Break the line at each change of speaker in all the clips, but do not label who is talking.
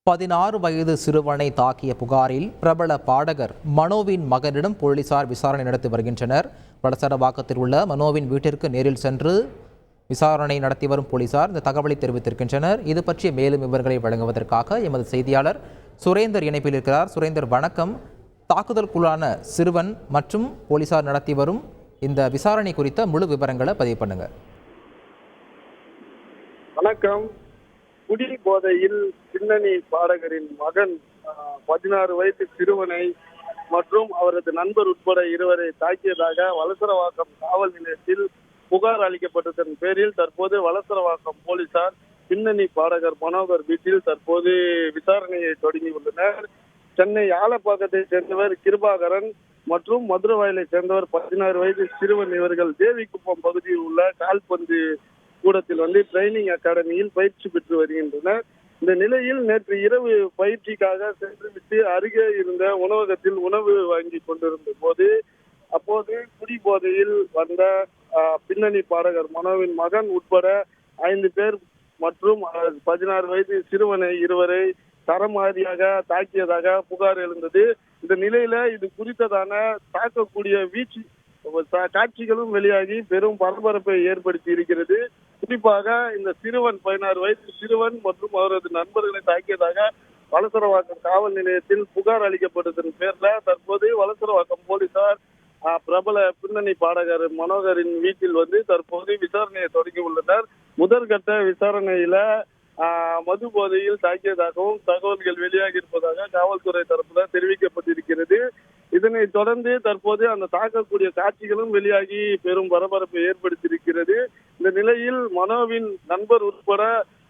16 வயது சிறுவனை தாக்கிய புகாரில் பிரபல பாடகர் மனோவின் மகனிடம் போலீசார் விசாரணை நடத்தி வருகின்றனர். வளசரவாக்கத்தில் உள்ள மனோவின் வீட்டிற்கு நேரில் சென்று விசாரணை நடத்தி வரும் போலீசார் இந்த தகவலை தெரிவித்திருக்கின்றனர். இது பற்றிய மேலும் விவரங்களை வழங்குவதற்காக எமது செய்தியாளர் சுரேந்தர் இணைப்பில் இருக்கிறார். சுரேந்தர், வணக்கம். தாக்குதலுக்குள்ளான சிறுவன் மற்றும் போலீசார் நடத்தி வரும் இந்த விசாரணை குறித்த முழு விவரங்களை பதிவு பண்ணுங்க.
வணக்கம். குடி போதையில் பின்னணி பாடகரின் மகன் 16 வயது சிறுவனை மற்றும் அவரது நண்பர் உட்பட இருவரை தாக்கியதாக வளசரவாக்கம் காவல் நிலையத்தில் புகார் அளிக்கப்பட்டதன் பேரில் தற்போது வளசரவாக்கம் போலீசார் பின்னணி பாடகர் மனோகர் வீட்டில் தற்போது விசாரணையை தொடங்கியுள்ளனர். சென்னை ஆலப்பாக்கத்தை சேர்ந்தவர் கிருபாகரன் மற்றும் மதுரவாயலை சேர்ந்தவர் 16 வயது சிறுவன். இவர்கள் தேவிக்குப்பம் பகுதியில் உள்ள கால்பந்து கூடத்தில் ட்ரைனிங் அகாடமியில் பயிற்சி பெற்று வருகின்றனர். இந்த நிலையில் நேற்று இரவு பயிற்சிக்காக சென்றுவிட்டு அருகே இருந்த உணவகத்தில் உணவு வாங்கி கொண்டிருந்த போது அப்போது குடிபோதையில் வந்த பின்னணி பாடகர் மனோவின் மகன் உட்பட 5 பேர் மற்றும் 16 வயது சிறுவனை இருவரை தரமாரியாக தாக்கியதாக புகார் எழுந்தது. இந்த நிலையில இது குறித்ததான தாக்கக்கூடிய வீச்சு காட்சிகளும் வெளியாகி பெரும் பரபரப்பை ஏற்படுத்தி இருக்கிறது. குறிப்பாக இந்த சிறுவன் 16 வயது சிறுவன் மற்றும் அவரது நண்பர்களை தாக்கியதாக வளசரவாக்கம் காவல் நிலையத்தில் புகார் அளிக்கப்பட்டதன் பேர்ல தற்போது வளசரவாக்கம் போலீசார் பிரபல பின்னணி பாடகர் மனோகரின் வீட்டில் தற்போது விசாரணையை தொடங்கி உள்ளனர். முதற்கட்ட விசாரணையில மது போதையில் தாக்கியதாகவும் தகவல்கள் வெளியாகி இருப்பதாக காவல்துறை தரப்புல தெரிவிக்கப்பட்டிருக்கிறது. இதனை தொடர்ந்து தற்போது அந்த தாக்கக்கூடிய காட்சிகளும் வெளியாகி பெரும் பரபரப்பை ஏற்படுத்தியிருக்கிறது. இந்த நிலையில் மனோவின் நண்பர் உட்பட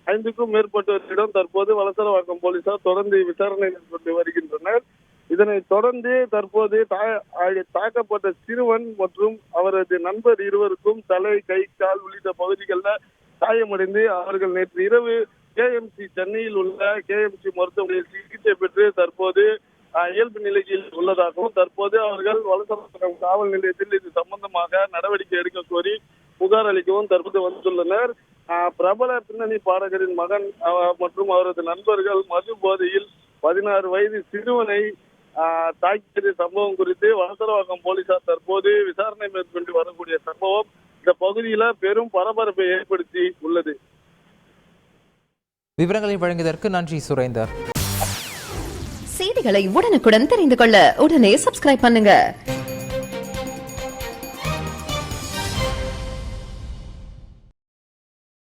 5க்கும் மேற்பட்டவர்களிடம் தற்போது வளசரவாக்கம் போலீசார் தொடர்ந்து விசாரணை மேற்கொண்டு வருகின்றனர். இதனை தொடர்ந்து தற்போது தாக்கப்பட்ட சிறுவன் மற்றும் அவரது நண்பர் இருவருக்கும் தலை, கை, கால் உள்ளிட்ட பகுதிகளில் காயமடைந்து அவர்கள் நேற்று இரவு KMC சென்னையில் உள்ள KMC மருத்துவமனையில் சிகிச்சை பெற்று தற்போது இயல்பு நிலையில் உள்ளதாகவும் தற்போது அவர்கள் வளசரவாக்கம் காவல் நிலையத்தில் இது சம்பந்தமாக நடவடிக்கை எடுக்க கோரி புகார் அளிக்கவும் தற்போது வந்துள்ளனர். பிரபல பின்னணி பாடகரின் மகன் மற்றும் அவரது நண்பர்கள் மது போதையில் 16 வயது சிறுவனை தாக்கியது சம்பவம் குறித்து வளசரவாக்கம் போலீசார் தற்போது விசாரணை மேற்கொண்டு வரக்கூடிய சம்பவம் இந்த பகுதியில பெரும் பரபரப்பை ஏற்படுத்தி உள்ளது.
விவரங்களை வழங்கியதற்கு நன்றி சுரேந்தர்.
செய்திகளை உடனுக்குடன் தெரிந்து கொள்ள உடனே சப்ஸ்கிரைப் பண்ணுங்க.